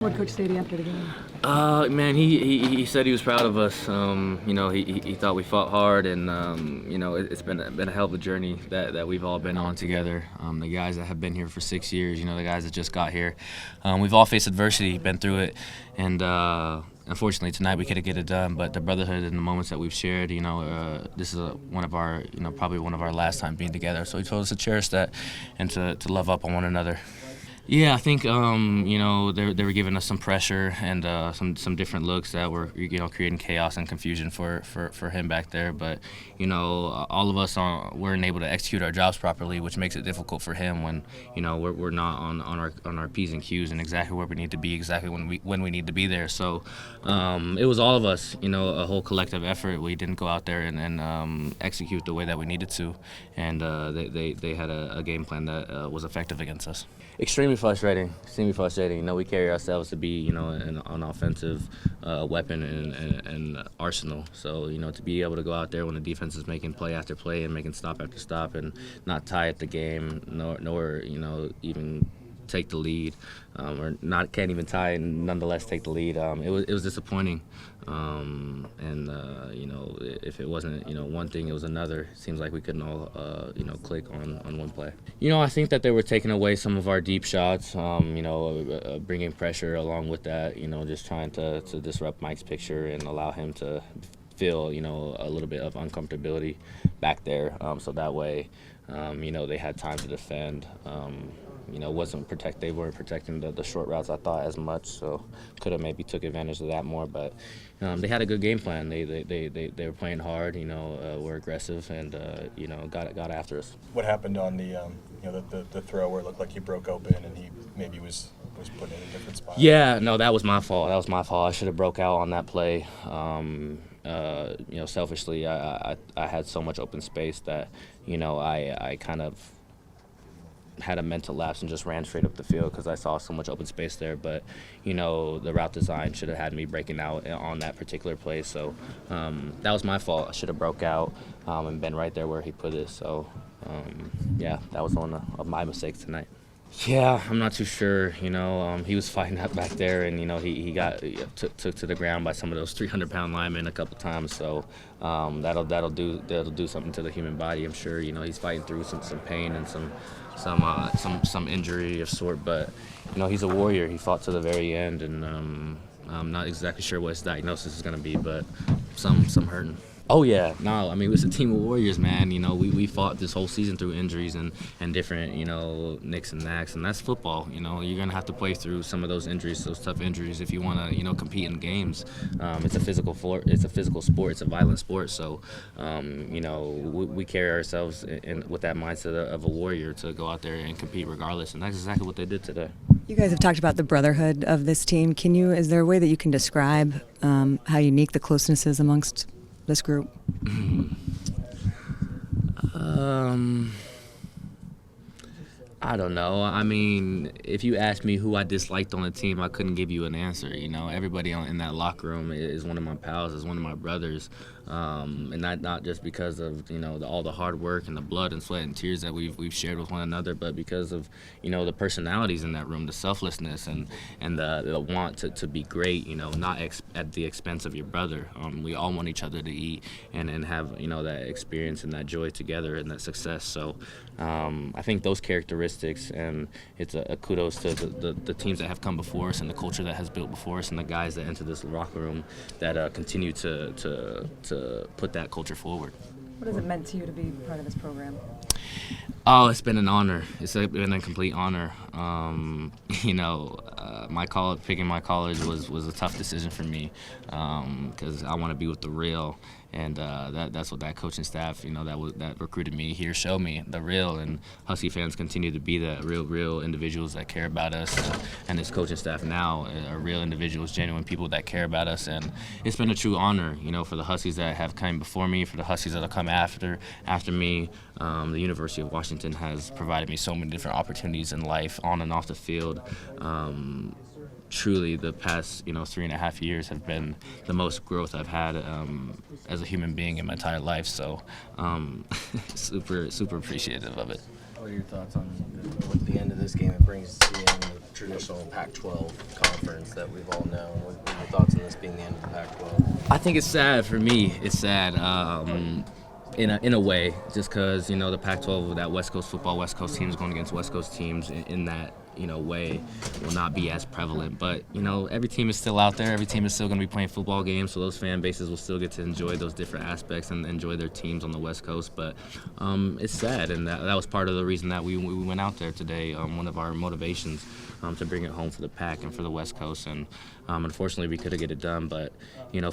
What Coach say to you after the game? Man, he said he was proud of us. He thought we fought hard, and it's been a hell of a journey that we've all been on together. The guys that have been here for 6 years, the guys that just got here, we've all faced adversity, been through it, and unfortunately tonight we couldn't get it done. But the brotherhood and the moments that we've shared, this is one of our, probably one of our last time being together. So he told us to cherish that and to love up on one another. Yeah, I think they were giving us some pressure and some different looks that were creating chaos and confusion for him back there. But all of us weren't able to execute our jobs properly, which makes it difficult for him when we're not on our P's and Q's and exactly where we need to be, exactly when we need to be there. So it was all of us, a whole collective effort. We didn't go out there and execute the way that we needed to, and they had a game plan that was effective against us. Extremely frustrating. We carry ourselves to be, an offensive weapon and arsenal. So, to be able to go out there when the defense is making play after play and making stop after stop and not tie up the game, nor even take the lead, or can't even tie and nonetheless take the lead. It was disappointing, if it wasn't one thing, it was another. It seems like we couldn't all click on one play. I think that they were taking away some of our deep shots, bringing pressure along with that, just trying to disrupt Mike's picture and allow him to feel a little bit of uncomfortability back there, so that way they had time to defend. They weren't protecting the short routes, I thought, as much, so could have maybe took advantage of that more. But they had a good game plan. They were playing hard, were aggressive, and got after us. What happened on the throw where it looked like he broke open and he maybe was put in a different spot? Yeah, no, that was my fault. I should have broke out on that play. Selfishly, I had so much open space that I kind of had a mental lapse and just ran straight up the field because I saw so much open space there. But the route design should have had me breaking out on that particular play. So that was my fault. I should have broke out and been right there where he put it. So that was one of my mistakes tonight. Yeah, I'm not too sure. He was fighting up back there, and he got took to the ground by some of those 300-pound linemen a couple times. So that'll do something to the human body. I'm sure. He's fighting through some pain and some injury of sort. But he's a warrior. He fought to the very end, and I'm not exactly sure what his diagnosis is going to be, but some hurting. Oh, yeah. No, it was a team of warriors, man. We fought this whole season through injuries and different, nicks and knacks, and that's football. You're going to have to play through some of those injuries, those tough injuries, if you want to, compete in games. It's a physical sport. It's a violent sport. So, we carry ourselves with that mindset of a warrior to go out there and compete regardless, and that's exactly what they did today. You guys have talked about the brotherhood of this team. Is there a way that you can describe how unique the closeness is amongst this group? I don't know. If you asked me who I disliked on the team, I couldn't give you an answer. Everybody in that locker room is one of my pals, is one of my brothers, and not just because of all the hard work and the blood and sweat and tears that we've shared with one another, but because of the personalities in that room, the selflessness and the want to be great. Not at the expense of your brother. We all want each other to eat and have that experience and that joy together and that success. So I think those characteristics. And it's a kudos to the teams that have come before us and the culture that has built before us and the guys that enter this locker room that continue to put that culture forward. What has it meant to you to be part of this program? Oh, it's been an honor. It's been a complete honor. Picking my college was a tough decision for me because I want to be with the real. And that's what that coaching staff, that recruited me here showed me, the real. And Husky fans continue to be the real individuals that care about us. And this coaching staff now are real individuals, genuine people that care about us. And it's been a true honor, for the Huskies that have come before me, for the Huskies that will come after me. The University of Washington has provided me so many different opportunities in life, on and off the field. Truly, the past 3.5 years have been the most growth I've had as a human being in my entire life. So, super appreciative of it. What are your thoughts on what the end of this game it brings to the end of the traditional Pac-12 conference that we've all known. What are your thoughts on this being the end of the Pac-12? I think it's sad for me. It's sad. In a way, just because the Pac-12, that West Coast football, West Coast teams going against West Coast teams in that way will not be as prevalent. But every team is still out there. Every team is still going to be playing football games, so those fan bases will still get to enjoy those different aspects and enjoy their teams on the West Coast. But it's sad, and that was part of the reason that we went out there today. One of our motivations to bring it home for the Pac and for the West Coast. And unfortunately, we couldn't get it done. But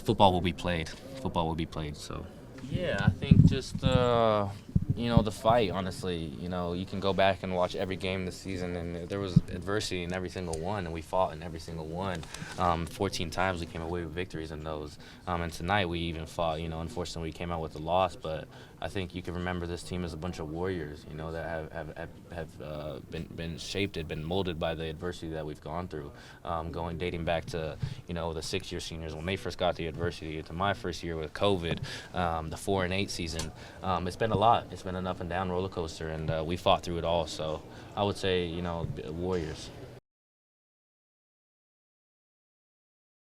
football will be played. Football will be played. So. Yeah, I think just the fight. Honestly, you can go back and watch every game this season, and there was adversity in every single one, and we fought in every single one. 14 times we came away with victories in those, and tonight we even fought. Unfortunately, we came out with a loss, but I think you can remember this team as a bunch of warriors. That have been shaped, been molded by the adversity that we've gone through, dating back to the 6-year seniors when they first got the adversity, to my first year with COVID, the 4-8 season. It's been a lot. It's been an up and down roller coaster, and we fought through it all. So I would say, warriors.